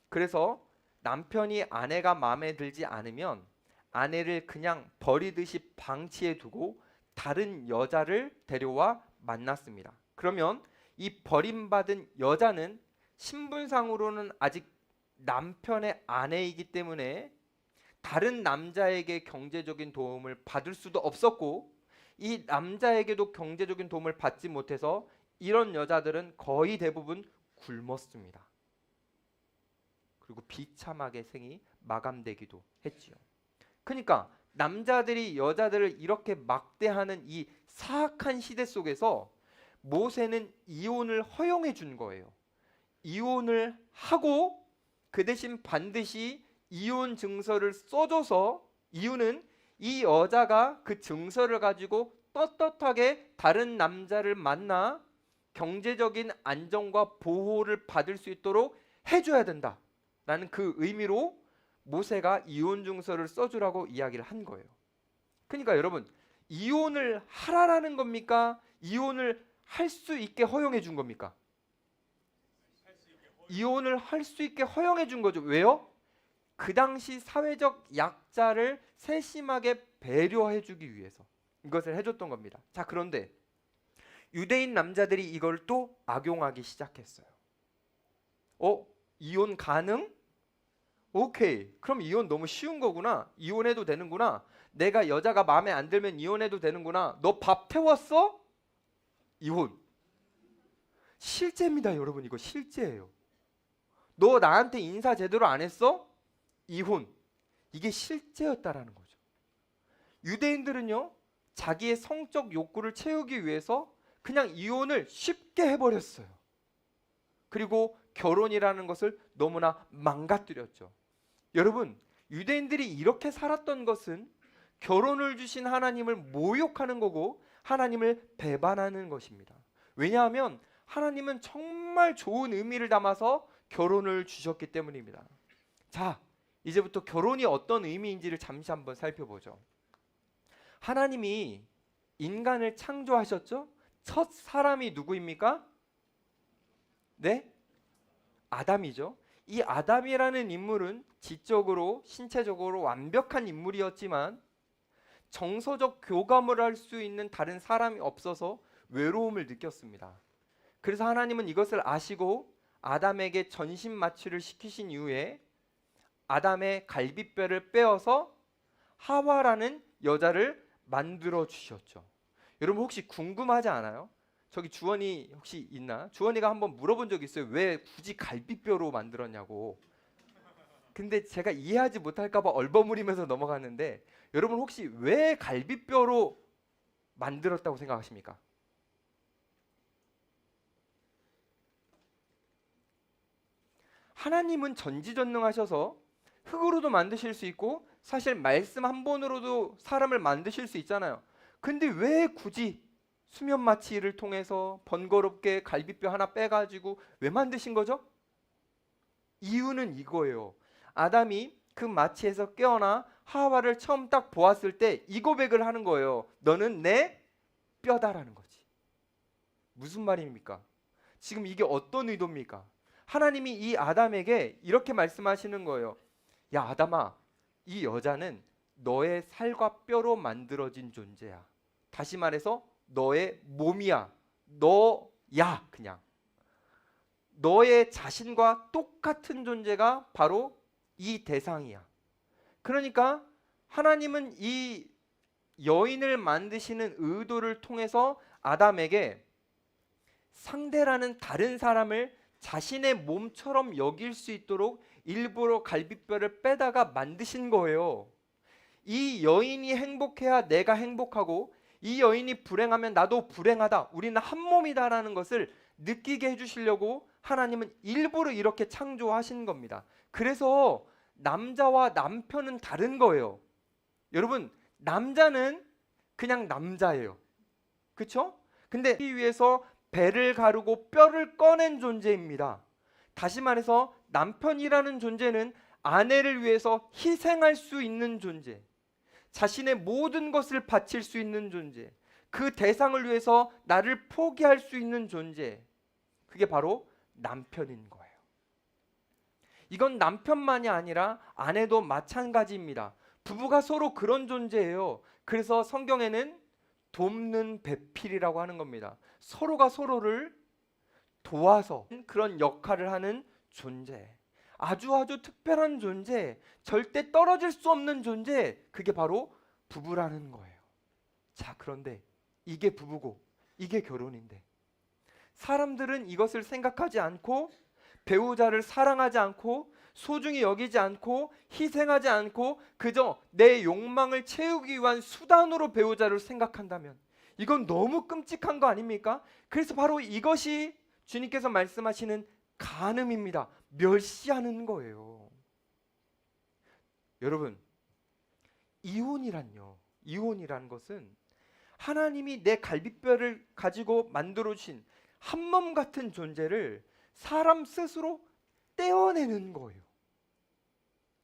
그래서 남편이 아내가 마음에 들지 않으면 아내를 그냥 버리듯이 방치해 두고 다른 여자를 데려와 만났습니다. 그러면 이 버림받은 여자는 신분상으로는 아직 남편의 아내이기 때문에 다른 남자에게 경제적인 도움을 받을 수도 없었고 이 남자에게도 경제적인 도움을 받지 못해서 이런 여자들은 거의 대부분 굶었습니다. 그리고 비참하게 생이 마감되기도 했지요. 그러니까 남자들이 여자들을 이렇게 막대하는 이 사악한 시대 속에서 모세는 이혼을 허용해 준 거예요. 이혼을 하고 그 대신 반드시 이혼 증서를 써줘서, 이유는 이 여자가 그 증서를 가지고 떳떳하게 다른 남자를 만나 경제적인 안정과 보호를 받을 수 있도록 해줘야 된다라는 그 의미로 모세가 이혼 증서를 써주라고 이야기를 한 거예요. 그러니까 여러분, 이혼을 하라라는 겁니까? 이혼을 할 수 있게 허용해 준 겁니까? 이혼을 할 수 있게 허용해 준 거죠. 왜요? 그 당시 사회적 약자를 세심하게 배려해 주기 위해서 이것을 해줬던 겁니다. 자, 그런데 유대인 남자들이 이걸 또 악용하기 시작했어요. 이혼 가능? 오케이. 그럼 이혼 너무 쉬운 거구나. 이혼해도 되는구나. 내가 여자가 마음에 안 들면 이혼해도 되는구나. 너 밥 태웠어? 이혼. 실제입니다, 여러분. 이거 실제예요. 너 나한테 인사 제대로 안 했어? 이혼. 이게 실제였다라는 거죠. 유대인들은요, 자기의 성적 욕구를 채우기 위해서 그냥 이혼을 쉽게 해버렸어요. 그리고 결혼이라는 것을 너무나 망가뜨렸죠. 여러분, 유대인들이 이렇게 살았던 것은 결혼을 주신 하나님을 모욕하는 거고 하나님을 배반하는 것입니다. 왜냐하면 하나님은 정말 좋은 의미를 담아서 결혼을 주셨기 때문입니다. 자, 이제부터 결혼이 어떤 의미인지를 잠시 한번 살펴보죠. 하나님이 인간을 창조하셨죠? 첫 사람이 누구입니까? 네? 아담이죠. 이 아담이라는 인물은 지적으로, 신체적으로 완벽한 인물이었지만 정서적 교감을 할 수 있는 다른 사람이 없어서 외로움을 느꼈습니다. 그래서 하나님은 이것을 아시고 아담에게 전신 마취를 시키신 이후에 아담의 갈비뼈를 빼어서 하와라는 여자를 만들어 주셨죠. 여러분 혹시 궁금하지 않아요? 저기 주원이 혹시 있나? 주원이가 한번 물어본 적 있어요. 왜 굳이 갈비뼈로 만들었냐고. 근데 제가 이해하지 못할까 봐 얼버무리면서 넘어갔는데, 여러분 혹시 왜 갈비뼈로 만들었다고 생각하십니까? 하나님은 전지전능하셔서 흙으로도 만드실 수 있고 사실 말씀 한 번으로도 사람을 만드실 수 있잖아요. 근데 왜 굳이 수면 마취를 통해서 번거롭게 갈비뼈 하나 빼가지고 왜 만드신 거죠? 이유는 이거예요. 아담이 그 마취에서 깨어나 하와를 처음 딱 보았을 때 이 고백을 하는 거예요. 너는 내 뼈다라는 거지. 무슨 말입니까? 지금 이게 어떤 의도입니까? 하나님이 이 아담에게 이렇게 말씀하시는 거예요. 야, 아담아, 이 여자는 너의 살과 뼈로 만들어진 존재야. 다시 말해서 너의 몸이야. 너야, 그냥. 너의 자신과 똑같은 존재가 바로 이 대상이야. 그러니까 하나님은 이 여인을 만드시는 의도를 통해서 아담에게 상대라는 다른 사람을 자신의 몸처럼 여길 수 있도록 일부러 갈비뼈를 빼다가 만드신 거예요. 이 여인이 행복해야 내가 행복하고 이 여인이 불행하면 나도 불행하다. 우리는 한 몸이다라는 것을 느끼게 해주시려고 하나님은 일부러 이렇게 창조하신 겁니다. 그래서 남자와 남편은 다른 거예요. 여러분, 남자는 그냥 남자예요. 그렇죠? 근데 이 위해서 배를 가르고 뼈를 꺼낸 존재입니다. 다시 말해서 남편이라는 존재는 아내를 위해서 희생할 수 있는 존재, 자신의 모든 것을 바칠 수 있는 존재, 그 대상을 위해서 나를 포기할 수 있는 존재, 그게 바로 남편인 거예요. 이건 남편만이 아니라 아내도 마찬가지입니다. 부부가 서로 그런 존재예요. 그래서 성경에는 돕는 배필이라고 하는 겁니다. 서로가 서로를 도와서 그런 역할을 하는 존재, 아주 특별한 존재, 절대 떨어질 수 없는 존재, 그게 바로 부부라는 거예요. 자, 그런데 이게 부부고 이게 결혼인데 사람들은 이것을 생각하지 않고 배우자를 사랑하지 않고 소중히 여기지 않고 희생하지 않고 그저 내 욕망을 채우기 위한 수단으로 배우자를 생각한다면 이건 너무 끔찍한 거 아닙니까? 그래서 바로 이것이 주님께서 말씀하시는 간음입니다. 멸시하는 거예요. 여러분, 이혼이라는 것은 하나님이 내 갈비뼈를 가지고 만들어 주신 한 몸 같은 존재를 사람 스스로 떼어내는 거예요.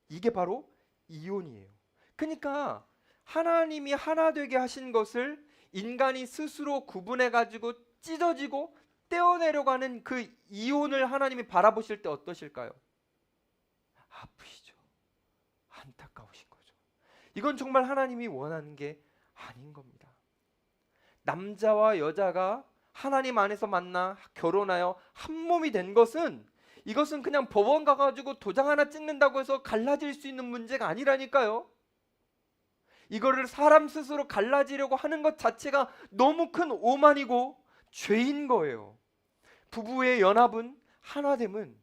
이게 바로 이혼이에요. 그러니까 하나님이 하나 되게 하신 것을 인간이 스스로 구분해 가지고 찢어지고 떼어내려고 하는 그 이혼을 하나님이 바라보실 때 어떠실까요? 아프시죠. 안타까우신 거죠. 이건 정말 하나님이 원하는 게 아닌 겁니다. 남자와 여자가 하나님 안에서 만나 결혼하여 한 몸이 된 것은 이것은 그냥 법원 가가지고 도장 하나 찍는다고 해서 갈라질 수 있는 문제가 아니라니까요. 이거를 사람 스스로 갈라지려고 하는 것 자체가 너무 큰 오만이고 죄인 거예요. 부부의 연합은 하나됨은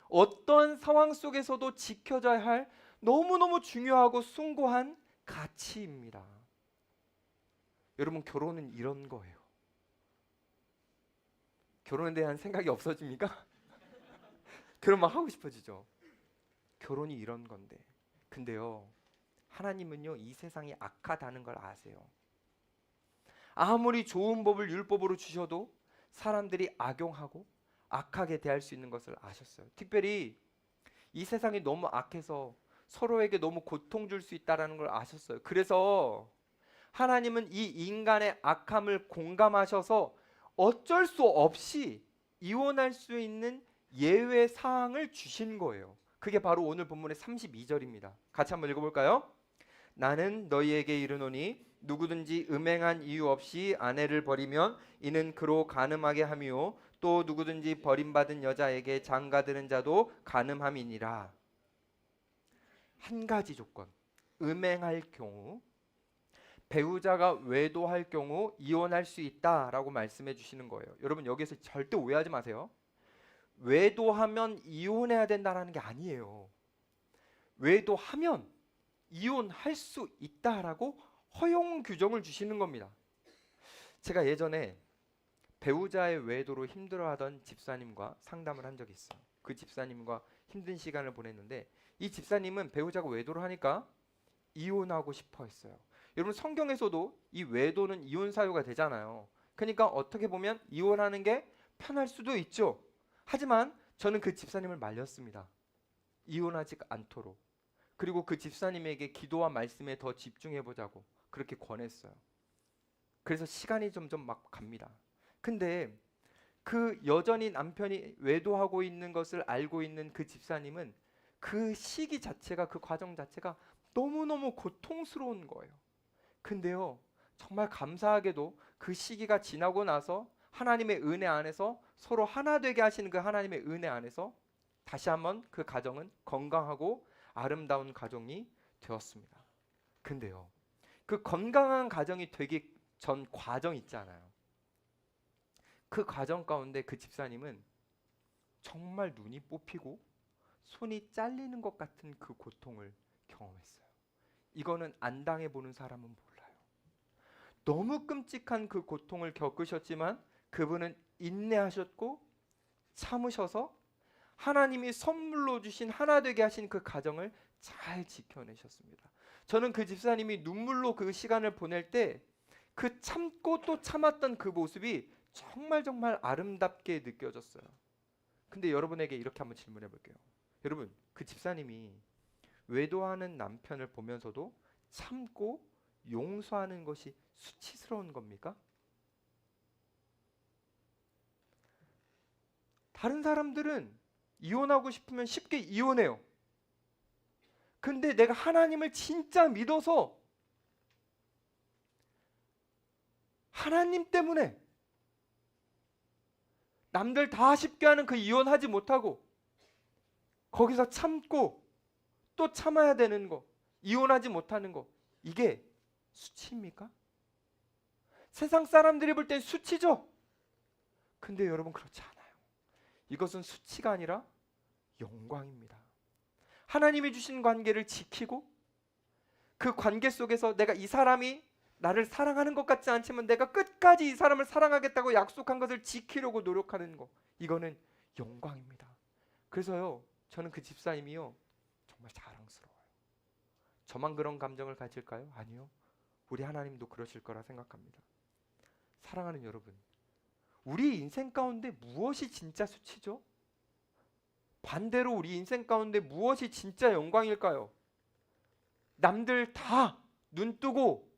어떠한 상황 속에서도 지켜져야 할 너무너무 중요하고 숭고한 가치입니다. 여러분, 결혼은 이런 거예요. 결혼에 대한 생각이 없어집니까? 결혼 막 하고 싶어지죠. 결혼이 이런 건데. 근데요, 하나님은요 이 세상이 악하다는 걸 아세요. 아무리 좋은 법을 율법으로 주셔도 사람들이 악용하고 악하게 대할 수 있는 것을 아셨어요. 특별히 이 세상이 너무 악해서 서로에게 너무 고통 줄 수 있다는 걸 아셨어요. 그래서 하나님은 이 인간의 악함을 공감하셔서 어쩔 수 없이 이혼할 수 있는 예외 사항을 주신 거예요. 그게 바로 오늘 본문의 32절입니다. 같이 한번 읽어볼까요? 나는 너희에게 이르노니 누구든지 음행한 이유 없이 아내를 버리면 이는 그로 간음하게 함이요 또 누구든지 버림받은 여자에게 장가드는 자도 간음함이니라. 한 가지 조건, 음행할 경우, 배우자가 외도할 경우 이혼할 수 있다라고 말씀해 주시는 거예요. 여러분, 여기서 절대 오해하지 마세요. 외도하면 이혼해야 된다는 게 아니에요. 외도하면 이혼할 수 있다라고 허용 규정을 주시는 겁니다. 제가 예전에 배우자의 외도로 힘들어하던 집사님과 상담을 한 적이 있어요. 그 집사님과 힘든 시간을 보냈는데 이 집사님은 배우자가 외도를 하니까 이혼하고 싶어 했어요. 여러분, 성경에서도 이 외도는 이혼 사유가 되잖아요. 그러니까 어떻게 보면 이혼하는 게 편할 수도 있죠. 하지만 저는 그 집사님을 말렸습니다. 이혼하지 않도록. 그리고 그 집사님에게 기도와 말씀에 더 집중해 보자고 그렇게 권했어요. 그래서 시간이 점점 막 갑니다. 근데 그 여전히 남편이 외도하고 있는 것을 알고 있는 그 집사님은 그 시기 자체가, 그 과정 자체가 너무너무 고통스러운 거예요. 근데요, 정말 감사하게도 그 시기가 지나고 나서 하나님의 은혜 안에서 서로 하나 되게 하시는 그 하나님의 은혜 안에서 다시 한번 그 가정은 건강하고 아름다운 가정이 되었습니다. 근데요, 그 건강한 가정이 되기 전 과정 있잖아요. 그 과정 가운데 그 집사님은 정말 눈이 뽑히고 손이 잘리는 것 같은 그 고통을 경험했어요. 이거는 안 당해보는 사람은 몰라요. 너무 끔찍한 그 고통을 겪으셨지만 그분은 인내하셨고 참으셔서 하나님이 선물로 주신 하나 되게 하신 그 가정을 잘 지켜내셨습니다. 저는 그 집사님이 눈물로 그 시간을 보낼 때 그 참고 또 참았던 그 모습이 정말 정말 아름답게 느껴졌어요. 근데 여러분에게 이렇게 한번 질문해 볼게요. 여러분, 그 집사님이 외도하는 남편을 보면서도 참고 용서하는 것이 수치스러운 겁니까? 다른 사람들은 이혼하고 싶으면 쉽게 이혼해요. 근데 내가 하나님을 진짜 믿어서 하나님 때문에 남들 다 쉽게 하는 그 이혼하지 못하고 거기서 참고 또 참아야 되는 거, 이혼하지 못하는 거, 이게 수치입니까? 세상 사람들이 볼 땐 수치죠. 근데 여러분, 그렇지 않아요. 이것은 수치가 아니라 영광입니다. 하나님이 주신 관계를 지키고 그 관계 속에서 내가 이 사람이 나를 사랑하는 것 같지 않지만 내가 끝까지 이 사람을 사랑하겠다고 약속한 것을 지키려고 노력하는 것, 이거는 영광입니다. 그래서요, 저는 그 집사님이요 정말 자랑스러워요. 저만 그런 감정을 가질까요? 아니요. 우리 하나님도 그러실 거라 생각합니다. 사랑하는 여러분, 우리 인생 가운데 무엇이 진짜 수치죠? 반대로 우리 인생 가운데 무엇이 진짜 영광일까요? 남들 다 눈 뜨고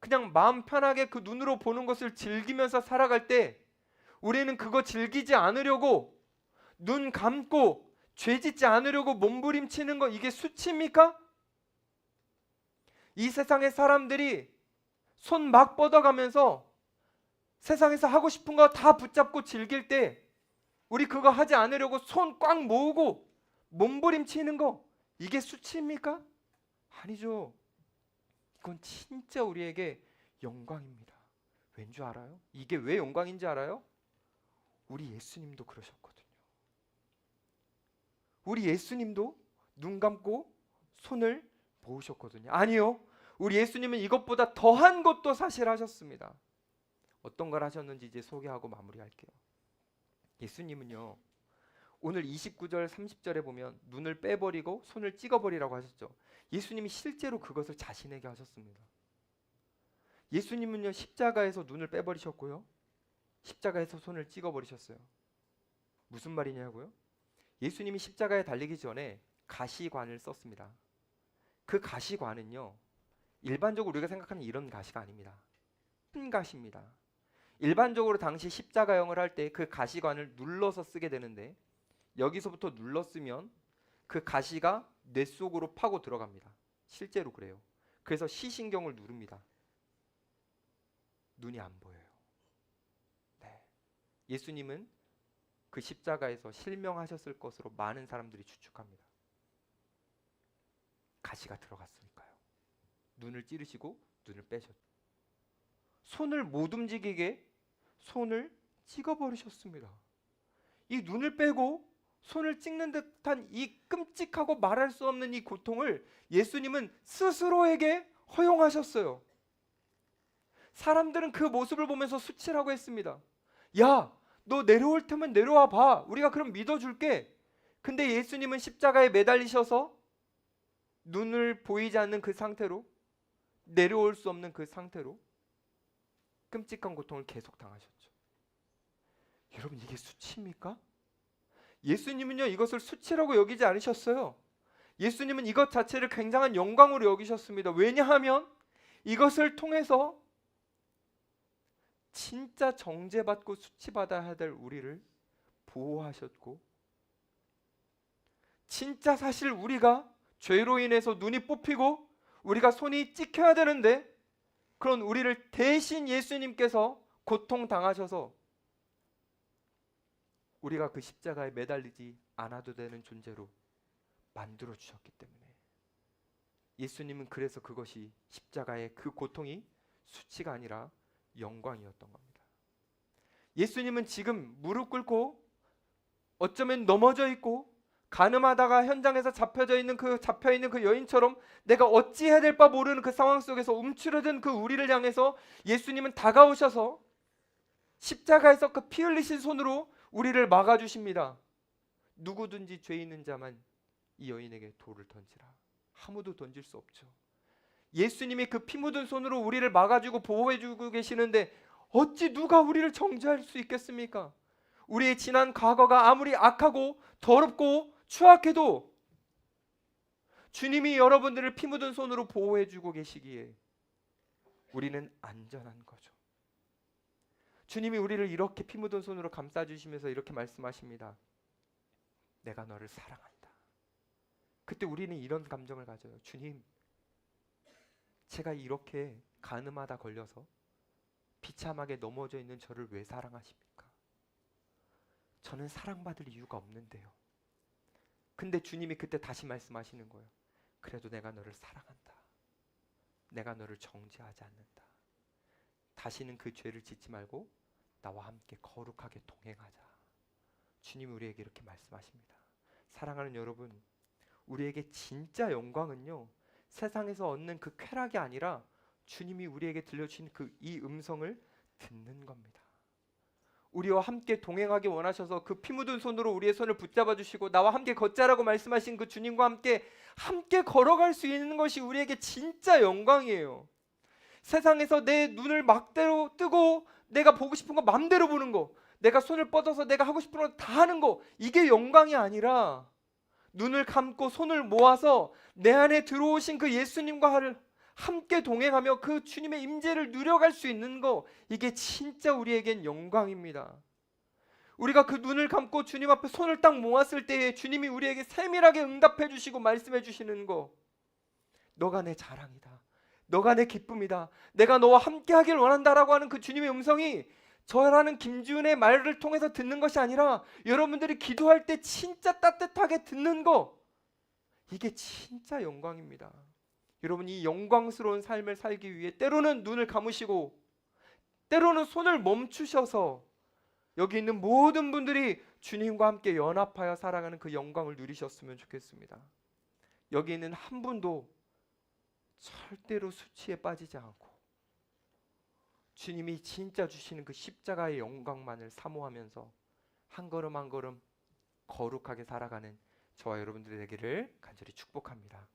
그냥 마음 편하게 그 눈으로 보는 것을 즐기면서 살아갈 때 우리는 그거 즐기지 않으려고 눈 감고 죄 짓지 않으려고 몸부림치는 거, 이게 수치입니까? 이 세상의 사람들이 손 막 뻗어가면서 세상에서 하고 싶은 거 다 붙잡고 즐길 때 우리 그거 하지 않으려고 손 꽉 모으고 몸부림치는 거, 이게 수치입니까? 아니죠. 이건 진짜 우리에게 영광입니다. 왠 줄 알아요? 이게 왜 영광인지 알아요? 우리 예수님도 그러셨거든요. 우리 예수님도 눈 감고 손을 모으셨거든요. 아니요, 우리 예수님은 이것보다 더한 것도 사실 하셨습니다. 어떤 걸 하셨는지 이제 소개하고 마무리할게요. 예수님은요, 오늘 29절 30절에 보면 눈을 빼버리고 손을 찍어버리라고 하셨죠. 예수님이 실제로 그것을 자신에게 하셨습니다. 예수님은요, 십자가에서 눈을 빼버리셨고요, 십자가에서 손을 찍어버리셨어요. 무슨 말이냐고요? 예수님이 십자가에 달리기 전에 가시관을 썼습니다. 그 가시관은요, 일반적으로 우리가 생각하는 이런 가시가 아닙니다. 큰 가시입니다. 일반적으로 당시 십자가형을 할 때 그 가시관을 눌러서 쓰게 되는데, 여기서부터 눌렀으면 그 가시가 뇌 속으로 파고 들어갑니다. 실제로 그래요. 그래서 시신경을 누릅니다. 눈이 안 보여요. 네. 예수님은 그 십자가에서 실명하셨을 것으로 많은 사람들이 추측합니다. 가시가 들어갔으니까요. 눈을 찌르시고 눈을 빼셨죠. 손을 못 움직이게 손을 찍어버리셨습니다. 이 눈을 빼고 손을 찍는 듯한 이 끔찍하고 말할 수 없는 이 고통을 예수님은 스스로에게 허용하셨어요. 사람들은 그 모습을 보면서 수치라고 했습니다. 야, 너 내려올 테면 내려와 봐. 우리가 그럼 믿어줄게. 근데 예수님은 십자가에 매달리셔서 눈을 보이지 않는 그 상태로, 내려올 수 없는 그 상태로 끔찍한 고통을 계속 당하셨죠. 여러분, 이게 수치입니까? 예수님은요, 이것을 수치라고 여기지 않으셨어요. 예수님은 이것 자체를 굉장한 영광으로 여기셨습니다. 왜냐하면 이것을 통해서 진짜 정죄받고 수치받아야 될 우리를 보호하셨고, 진짜 사실 우리가 죄로 인해서 눈이 뽑히고 우리가 손이 찍혀야 되는데 그런 우리를 대신 예수님께서 고통당하셔서 우리가 그 십자가에 매달리지 않아도 되는 존재로 만들어 주셨기 때문에, 예수님은 그래서 그것이 십자가의 그 고통이 수치가 아니라 영광이었던 겁니다. 예수님은 지금 무릎 꿇고 어쩌면 넘어져 있고 가늠하다가 현장에서 잡혀져 있는 잡혀있는 그 여인처럼 내가 어찌해야 될 바 모르는 그 상황 속에서 움츠러든 그 우리를 향해서 예수님은 다가오셔서 십자가에서 그 피 흘리신 손으로 우리를 막아주십니다. 누구든지 죄 있는 자만 이 여인에게 돌을 던지라. 아무도 던질 수 없죠. 예수님이 그 피 묻은 손으로 우리를 막아주고 보호해주고 계시는데 어찌 누가 우리를 정죄할 수 있겠습니까? 우리의 지난 과거가 아무리 악하고 더럽고 추악해도 주님이 여러분들을 피 묻은 손으로 보호해주고 계시기에 우리는 안전한 거죠. 주님이 우리를 이렇게 피 묻은 손으로 감싸주시면서 이렇게 말씀하십니다. 내가 너를 사랑한다. 그때 우리는 이런 감정을 가져요. 주님, 제가 이렇게 간음하다 걸려서 비참하게 넘어져 있는 저를 왜 사랑하십니까? 저는 사랑받을 이유가 없는데요. 근데 주님이 그때 다시 말씀하시는 거예요. 그래도 내가 너를 사랑한다. 내가 너를 정죄하지 않는다. 다시는 그 죄를 짓지 말고 나와 함께 거룩하게 동행하자. 주님이 우리에게 이렇게 말씀하십니다. 사랑하는 여러분, 우리에게 진짜 영광은요, 세상에서 얻는 그 쾌락이 아니라 주님이 우리에게 들려주신 그 이 음성을 듣는 겁니다. 우리와 함께 동행하기 원하셔서 그 피 묻은 손으로 우리의 손을 붙잡아 주시고 나와 함께 걷자라고 말씀하신 그 주님과 함께 걸어갈 수 있는 것이 우리에게 진짜 영광이에요. 세상에서 내 눈을 막대로 뜨고 내가 보고 싶은 거 맘대로 보는 거, 내가 손을 뻗어서 내가 하고 싶은 거 다 하는 거, 이게 영광이 아니라 눈을 감고 손을 모아서 내 안에 들어오신 그 예수님과 함께 동행하며 그 주님의 임재를 누려갈 수 있는 거, 이게 진짜 우리에겐 영광입니다. 우리가 그 눈을 감고 주님 앞에 손을 딱 모았을 때에 주님이 우리에게 세밀하게 응답해 주시고 말씀해 주시는 거, 너가 내 자랑이다, 너가 내 기쁨이다, 내가 너와 함께 하길 원한다라고 하는 그 주님의 음성이 저라는 김지훈의 말을 통해서 듣는 것이 아니라 여러분들이 기도할 때 진짜 따뜻하게 듣는 거, 이게 진짜 영광입니다. 여러분, 이 영광스러운 삶을 살기 위해 때로는 눈을 감으시고 때로는 손을 멈추셔서 여기 있는 모든 분들이 주님과 함께 연합하여 살아가는 그 영광을 누리셨으면 좋겠습니다. 여기 있는 한 분도 절대로 수치에 빠지지 않고 주님이 진짜 주시는 그 십자가의 영광만을 사모하면서 한 걸음 한 걸음 거룩하게 살아가는 저와 여러분들이 되기를 간절히 축복합니다.